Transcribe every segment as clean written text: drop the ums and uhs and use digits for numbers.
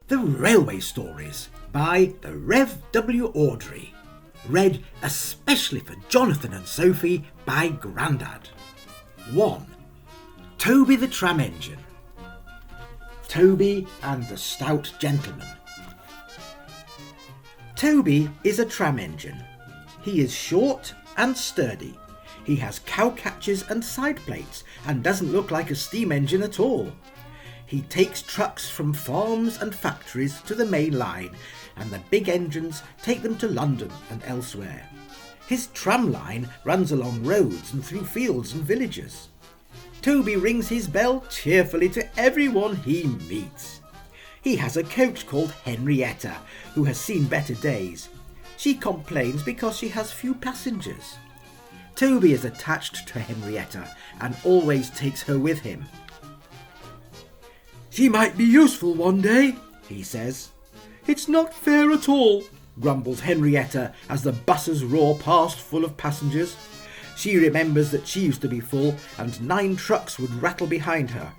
The Railway Stories by the Rev. W. Awdry. Read especially for Jonathan and Sophie by Grandad. 1. Toby the Tram Engine. Toby and the Stout Gentleman. Toby is a tram engine. He is short and sturdy. He has cow catchers and side plates and doesn't look like a steam engine at all. He takes trucks from farms and factories to the main line, and the big engines take them to London and elsewhere. His tram line runs along roads and through fields and villages. Toby rings his bell cheerfully to everyone he meets. He has a coach called Henrietta, who has seen better days. She complains because she has few passengers. Toby is attached to Henrietta and always takes her with him. "She might be useful one day," he says. "It's not fair at all," grumbles Henrietta as the buses roar past full of passengers. She remembers that she used to be full and 9 trucks would rattle behind her.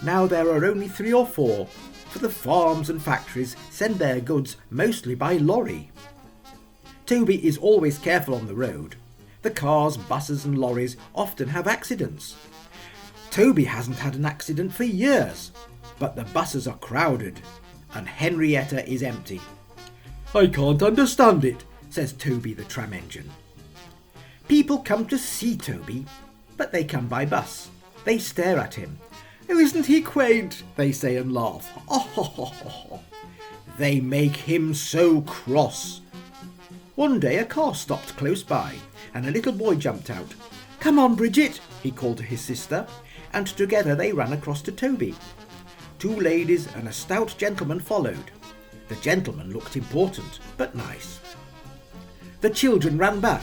Now there are only 3 or 4, for the farms and factories send their goods mostly by lorry. Toby is always careful on the road. The cars, buses and lorries often have accidents. Toby hasn't had an accident for years, but the buses are crowded and Henrietta is empty. "I can't understand it," says Toby the Tram Engine. People come to see Toby, but they come by bus. They stare at him. "Oh, isn't he quaint?" they say and laugh. Oh. They make him so cross. One day a car stopped close by and a little boy jumped out. "Come on, Bridget," he called to his sister, and together they ran across to Toby. 2 ladies and a stout gentleman followed. The gentleman looked important, but nice. The children ran back.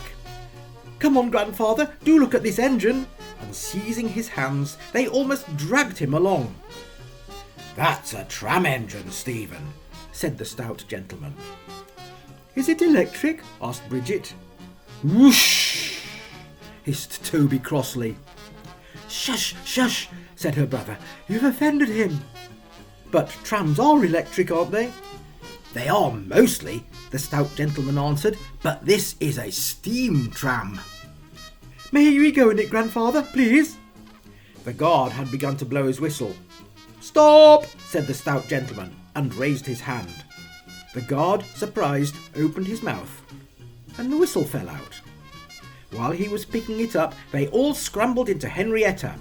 "Come on, grandfather, do look at this engine," and seizing his hands, they almost dragged him along. "That's a tram engine, Stephen," said the stout gentleman. "Is it electric?" asked Bridget. "Whoosh!" hissed Toby crossly. "Shush, shush," said her brother. "You've offended him." "But trams are electric, aren't they?" "They are mostly," the stout gentleman answered, "but this is a steam tram." "May we go in it, grandfather, please?" The guard had begun to blow his whistle. "Stop," said the stout gentleman, and raised his hand. The guard, surprised, opened his mouth, and the whistle fell out. While he was picking it up, they all scrambled into Henrietta.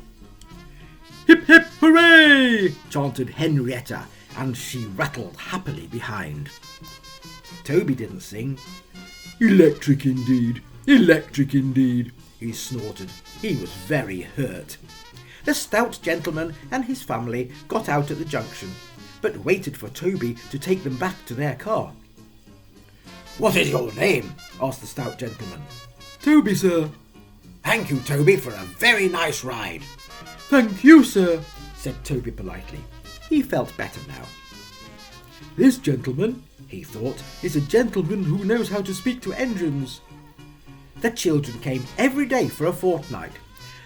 "Hip, hip, hooray!" chanted Henrietta, and she rattled happily behind. Toby didn't sing. "Electric indeed, electric indeed," he snorted. He was very hurt. The stout gentleman and his family got out at the junction, but waited for Toby to take them back to their car. "What is your name?" asked the stout gentleman. "Toby, sir." "Thank you, Toby, for a very nice ride." "Thank you, sir," said Toby politely. He felt better now. "This gentleman," he thought, "is a gentleman who knows how to speak to engines." The children came every day for a fortnight.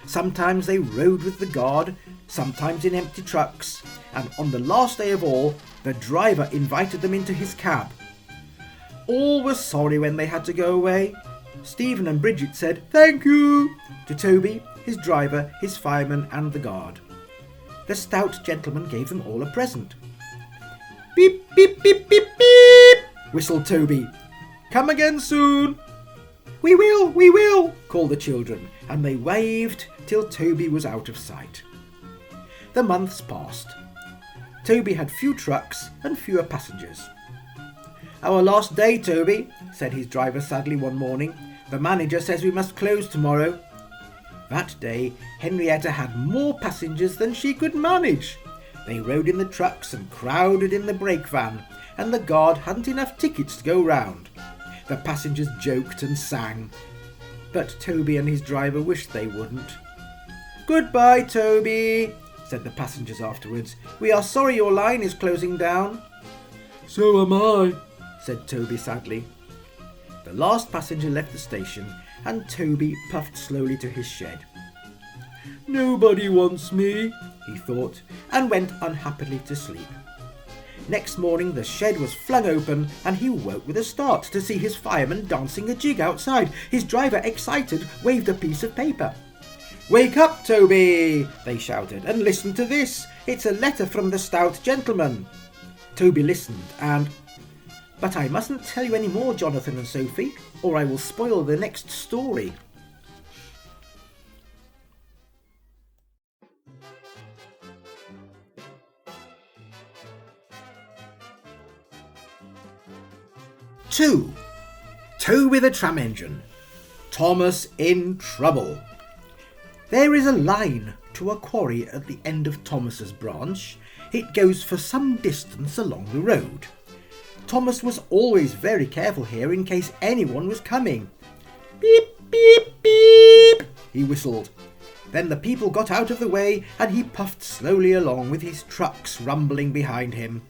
Sometimes they rode with the guard, sometimes in empty trucks, and on the last day of all, the driver invited them into his cab. All were sorry when they had to go away. Stephen and Bridget said, "Thank you," to Toby, his driver, his fireman and the guard. The stout gentleman gave them all a present. "Beep, beep, beep, beep, beep," whistled Toby. "Come again soon." We will," called the children, and they waved till Toby was out of sight. The months passed. Toby had few trucks and fewer passengers. "Our last day, Toby," said his driver sadly one morning. "The manager says we must close tomorrow." That day, Henrietta had more passengers than she could manage. They rode in the trucks and crowded in the brake van, and the guard hadn't enough tickets to go round. The passengers joked and sang, but Toby and his driver wished they wouldn't. "Goodbye, Toby," said the passengers afterwards. "We are sorry your line is closing down." "So am I," said Toby sadly. The last passenger left the station, and Toby puffed slowly to his shed. "Nobody wants me," he thought, and went unhappily to sleep. Next morning the shed was flung open and he woke with a start to see his fireman dancing a jig outside. His driver, excited, waved a piece of paper. "Wake up, Toby," they shouted, "and listen to this. It's a letter from the Stout gentleman." Toby listened and... "But I mustn't tell you any more, Jonathan and Sophie, or I will spoil the next story." Two. Toby the Tram Engine. Thomas in trouble. There is a line to a quarry at the end of Thomas's branch. It goes for some distance along the road. Thomas was always very careful here in case anyone was coming. "Beep, beep, beep," he whistled. Then the people got out of the way and he puffed slowly along with his trucks rumbling behind him.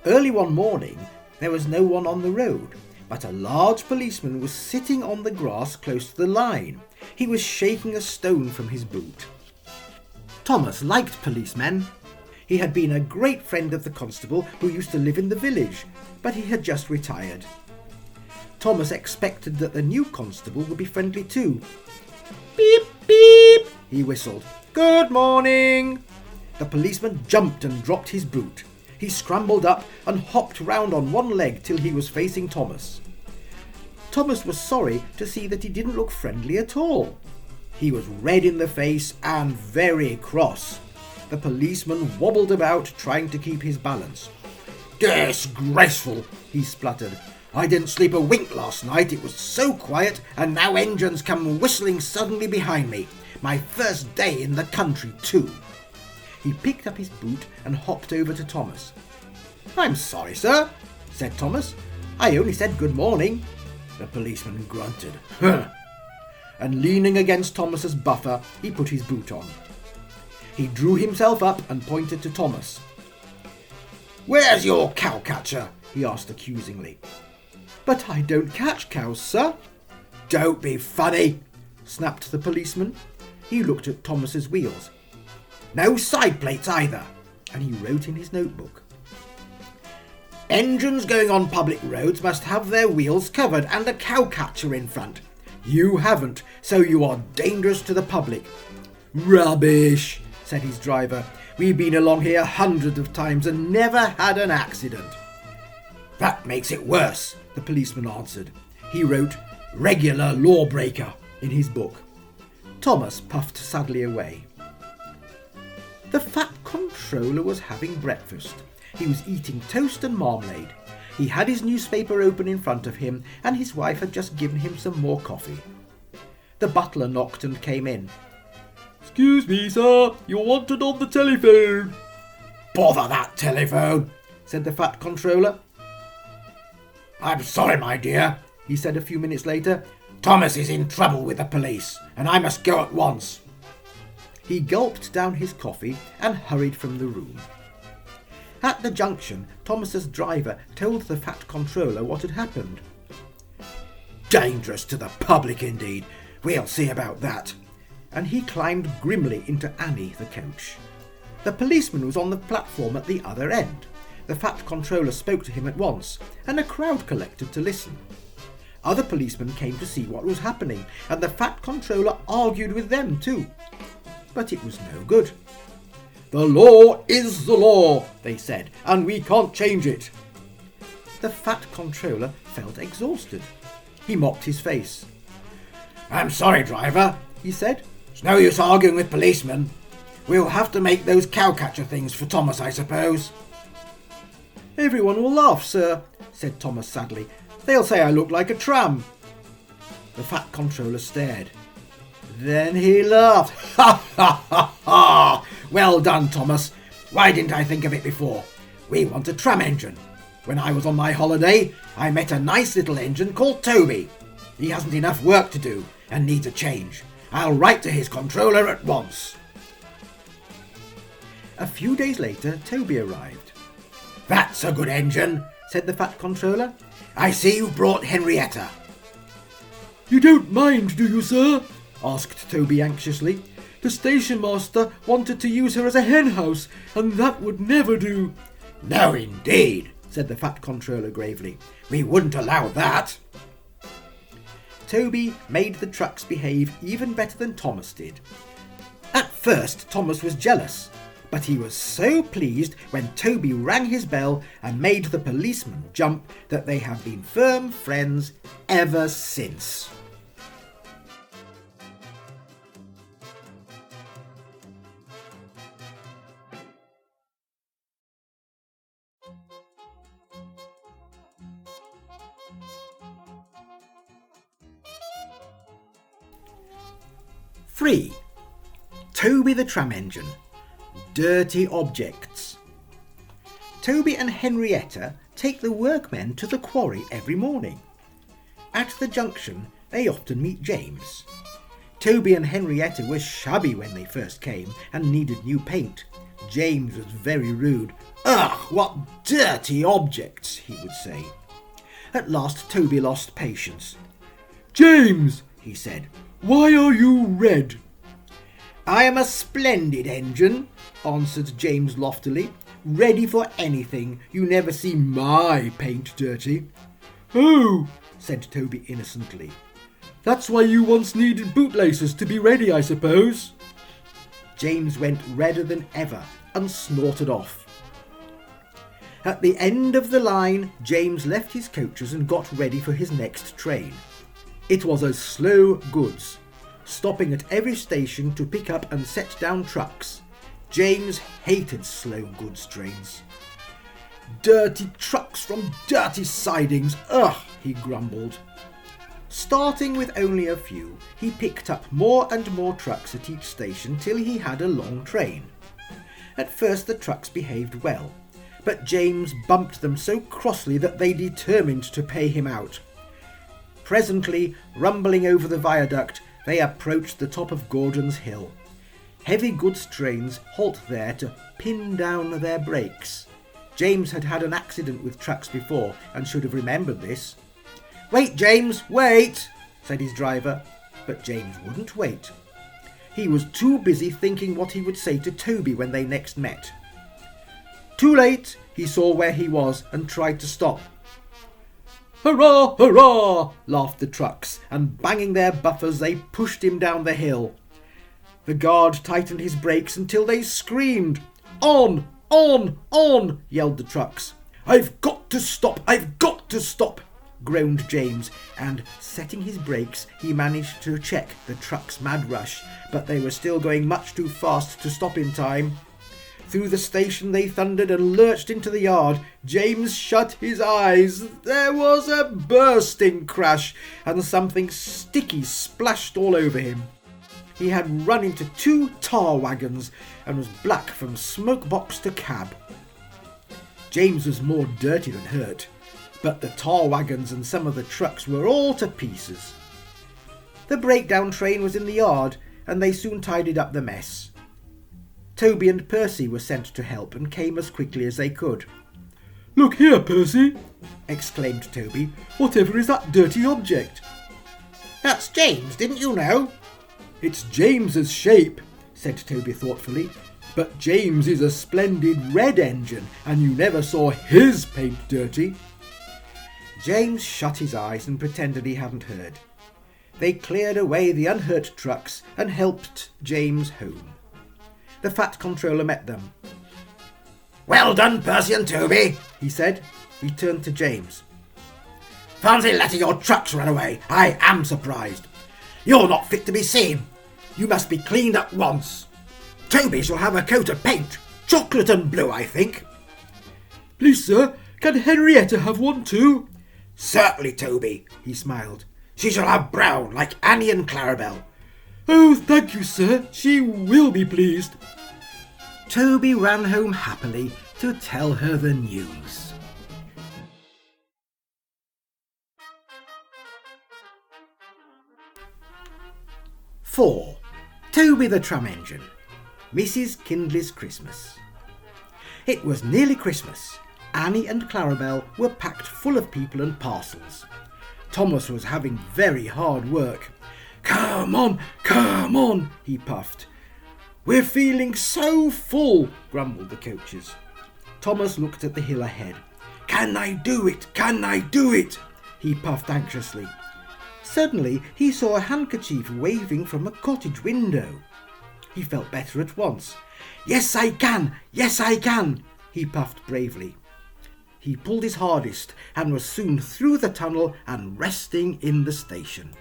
Early one morning there was no one on the road, but a large policeman was sitting on the grass close to the line. He was shaking a stone from his boot. Thomas liked policemen. He had been a great friend of the constable who used to live in the village, but he had just retired. Thomas expected that the new constable would be friendly too. "Beep, beep," he whistled. "Good morning." The policeman jumped and dropped his boot. He scrambled up and hopped round on one leg till he was facing Thomas. Thomas was sorry to see that he didn't look friendly at all. He was red in the face and very cross. The policeman wobbled about trying to keep his balance. "Disgraceful," he spluttered. "I didn't sleep a wink last night. It was so quiet, and now engines come whistling suddenly behind me. My first day in the country too." He picked up his boot and hopped over to Thomas. "I'm sorry, sir," said Thomas. "I only said good morning." The policeman grunted. "Huh," and leaning against Thomas's buffer, he put his boot on. He drew himself up and pointed to Thomas. "Where's your cowcatcher?" he asked accusingly. "But I don't catch cows, sir." "Don't be funny," snapped the policeman. He looked at Thomas's wheels. "No side plates either," and he wrote in his notebook. "Engines going on public roads must have their wheels covered and a cowcatcher in front. You haven't, so you are dangerous to the public." "Rubbish," said his driver. "We've been along here hundreds of times and never had an accident." "That makes it worse," the policeman answered. He wrote "regular lawbreaker" in his book. Thomas puffed sadly away. The fat controller was having breakfast. He was eating toast and marmalade. He had his newspaper open in front of him, and his wife had just given him some more coffee. The butler knocked and came in. "Excuse me, sir, you're wanted on the telephone." "Bother that telephone," said the fat controller. "I'm sorry, my dear," he said a few minutes later. "Thomas is in trouble with the police, and I must go at once." He gulped down his coffee and hurried from the room. At the junction, Thomas's driver told the fat controller what had happened. "Dangerous to the public indeed. We'll see about that." And he climbed grimly into Annie, the coach. The policeman was on the platform at the other end. The fat controller spoke to him at once, and a crowd collected to listen. Other policemen came to see what was happening, and the fat controller argued with them too. But it was no good. "The law is the law," they said, "and we can't change it." The fat controller felt exhausted. He mopped his face. "I'm sorry, driver," he said. "It's no use arguing with policemen. We'll have to make those cowcatcher things for Thomas, I suppose." "Everyone will laugh, sir," said Thomas sadly. "They'll say I look like a tram." The fat controller stared. Then he laughed. "Ha ha ha ha! Well done, Thomas. Why didn't I think of it before? We want a tram engine. When I was on my holiday, I met a nice little engine called Toby. He hasn't enough work to do and needs a change. I'll write to his controller at once." A few days later, Toby arrived. "That's a good engine," said the fat controller. "I see you've brought Henrietta." "You don't mind, do you, sir?" asked Toby anxiously. "The station master wanted to use her as a hen house, and that would never do." No indeed, said the fat controller gravely. We wouldn't allow that. Toby made the trucks behave even better than Thomas did. At first Thomas was jealous, but he was so pleased when Toby rang his bell and made the policeman jump that they have been firm friends ever since. Three. Toby the Tram Engine. Dirty Objects. Toby and Henrietta take the workmen to the quarry every morning. At the junction, they often meet James. Toby and Henrietta were shabby when they first came and needed new paint. James was very rude. Ugh, what dirty objects, he would say. At last Toby lost patience. James, he said, why are you red? I am a splendid engine, answered James loftily, ready for anything. You never see my paint dirty. Oh, said Toby innocently. That's why you once needed bootlaces to be ready, I suppose. James went redder than ever and snorted off. At the end of the line, James left his coaches and got ready for his next train. It was a slow goods, stopping at every station to pick up and set down trucks. James hated slow goods trains. Dirty trucks from dirty sidings, ugh, he grumbled. Starting with only a few, he picked up more and more trucks at each station till he had a long train. At first the trucks behaved well, but James bumped them so crossly that they determined to pay him out. Presently, rumbling over the viaduct, they approached the top of Gordon's Hill. Heavy goods trains halt there to pin down their brakes. James had had an accident with trucks before and should have remembered this. Wait, James, wait, said his driver, but James wouldn't wait. He was too busy thinking what he would say to Toby when they next met. Too late, he saw where he was and tried to stop. Hurrah, hurrah, laughed the trucks, and banging their buffers they pushed him down the hill. The guard tightened his brakes until they screamed. On, on, on, yelled the trucks. I've got to stop, I've got to stop, groaned James, and setting his brakes he managed to check the truck's mad rush, but they were still going much too fast to stop in time. Through the station they thundered and lurched into the yard. James shut his eyes. There was a bursting crash, and something sticky splashed all over him. He had run into 2 tar wagons and was black from smoke box to cab. James was more dirty than hurt, but the tar wagons and some of the trucks were all to pieces. The breakdown train was in the yard, and they soon tidied up the mess. Toby and Percy were sent to help and came as quickly as they could. Look here, Percy, exclaimed Toby. Whatever is that dirty object? That's James, didn't you know? It's James's shape, said Toby thoughtfully, but James is a splendid red engine, and you never saw his paint dirty. James shut his eyes and pretended he hadn't heard. They cleared away the unhurt trucks and helped James home. The fat controller met them. Well done, Percy and Toby, he said. He turned to James. Fancy letting your trucks run away. I am surprised. You're not fit to be seen. You must be cleaned at once. Toby shall have a coat of paint. Chocolate and blue, I think. Please, sir, can Henrietta have one too? Certainly, Toby, he smiled. She shall have brown, like Annie and Clarabelle. Oh, thank you, sir. She will be pleased. Toby ran home happily to tell her the news. Four. Toby the Tram Engine. Mrs. Kyndley's Christmas. It was nearly Christmas. Annie and Clarabelle were packed full of people and parcels. Thomas was having very hard work. Come on, he puffed. We're feeling so full, grumbled the coaches. Thomas looked at the hill ahead. "Can I do it? Can I do it?" he puffed anxiously. Suddenly he saw a handkerchief waving from a cottage window. He felt better at once. "Yes, I can! Yes, I can!" he puffed bravely. He pulled his hardest and was soon through the tunnel and resting in the station.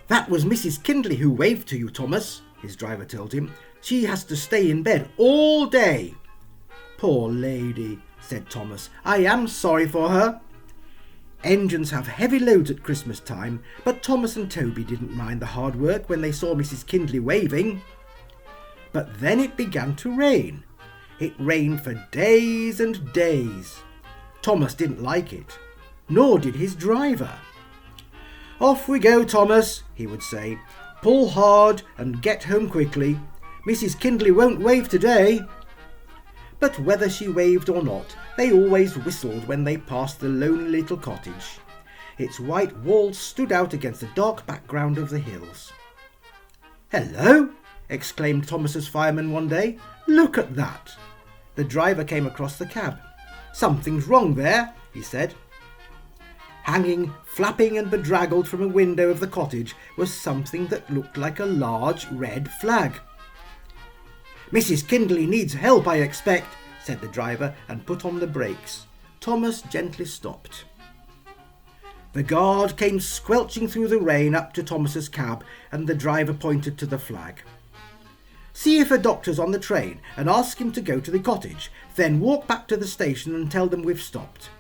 "That was Mrs. Kyndley who waved to you, Thomas," his driver told him. "She has to stay in bed all day." "Poor lady," said Thomas. "I am sorry for her." Engines have heavy loads at Christmas time, but Thomas and Toby didn't mind the hard work when they saw Mrs. Kyndley waving. But then it began to rain. It rained for days and days. Thomas didn't like it, nor did his driver. "Off we go, Thomas," he would say. "Pull hard and get home quickly. Mrs. Kyndley won't wave today." But whether she waved or not, they always whistled when they passed the lonely little cottage. Its white walls stood out against the dark background of the hills. "Hello!" exclaimed Thomas's fireman one day. "Look at that!" The driver came across the cab. "Something's wrong there," he said. Hanging, flapping and bedraggled from a window of the cottage was something that looked like a large red flag. "Mrs. Kyndley needs help, I expect," said the driver, and put on the brakes. Thomas gently stopped. The guard came squelching through the rain up to Thomas's cab, and the driver pointed to the flag. "See if a doctor's on the train and ask him to go to the cottage. Then walk back to the station and tell them we've stopped."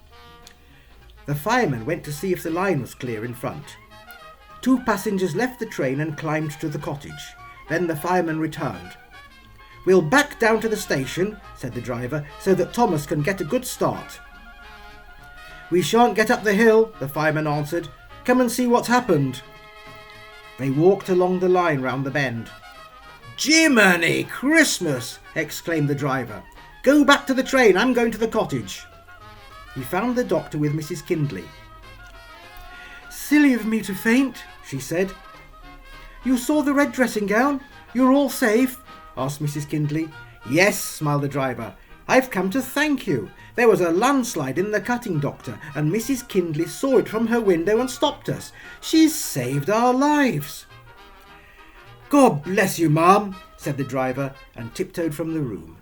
The fireman went to see if the line was clear in front. 2 passengers left the train and climbed to the cottage. Then the fireman returned. "We'll back down to the station," said the driver, "so that Thomas can get a good start." "We shan't get up the hill," the fireman answered. "Come and see what's happened." They walked along the line round the bend. "Jiminy Christmas!" exclaimed the driver. "Go back to the train, I'm going to the cottage." He found the doctor with Mrs. Kyndley. "Silly of me to faint," she said. "You saw the red dressing gown? You're all safe?" asked Mrs. Kyndley. "Yes," smiled the driver. "I've come to thank you. There was a landslide in the cutting, doctor, and Mrs. Kyndley saw it from her window and stopped us. She's saved our lives." "God bless you, ma'am," said the driver, and tiptoed from the room.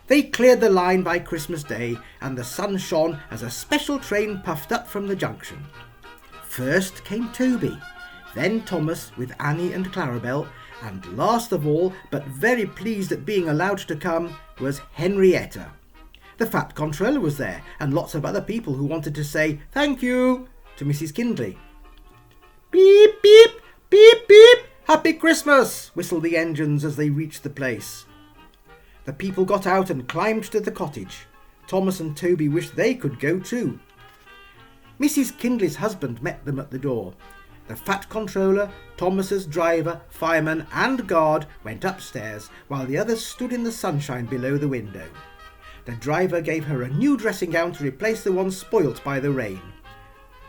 They cleared the line by Christmas Day, and the sun shone as a special train puffed up from the junction. First came Toby, then Thomas with Annie and Clarabel, and last of all, but very pleased at being allowed to come, was Henrietta. The Fat Controller was there, and lots of other people who wanted to say "thank you" to Mrs. Kyndley. "Beep, beep, beep, beep, Happy Christmas!" whistled the engines as they reached the place. The people got out and climbed to the cottage. Thomas and Toby wished they could go too. Mrs. Kyndley's husband met them at the door. The Fat Controller, Thomas's driver, fireman and guard went upstairs, while the others stood in the sunshine below the window. The driver gave her a new dressing gown to replace the one spoilt by the rain.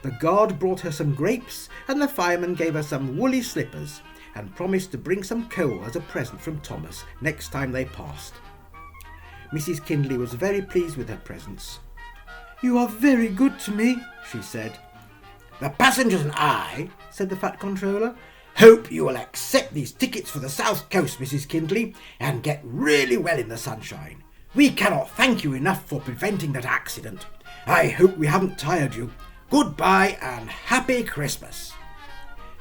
The guard brought her some grapes, and the fireman gave her some woolly slippers, and promised to bring some coal as a present from Thomas next time they passed. Mrs. Kyndley was very pleased with her presents. "You are very good to me," she said. "The passengers and I," said the Fat Controller, "hope you will accept these tickets for the South Coast, Mrs. Kyndley, and get really well in the sunshine. We cannot thank you enough for preventing that accident. I hope we haven't tired you. Goodbye and Happy Christmas."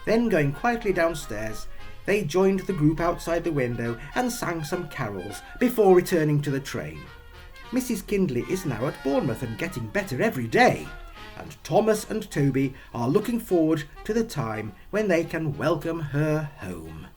Then, going quietly downstairs, they joined the group outside the window and sang some carols before returning to the train. Mrs. Kyndley is now at Bournemouth and getting better every day, and Thomas and Toby are looking forward to the time when they can welcome her home.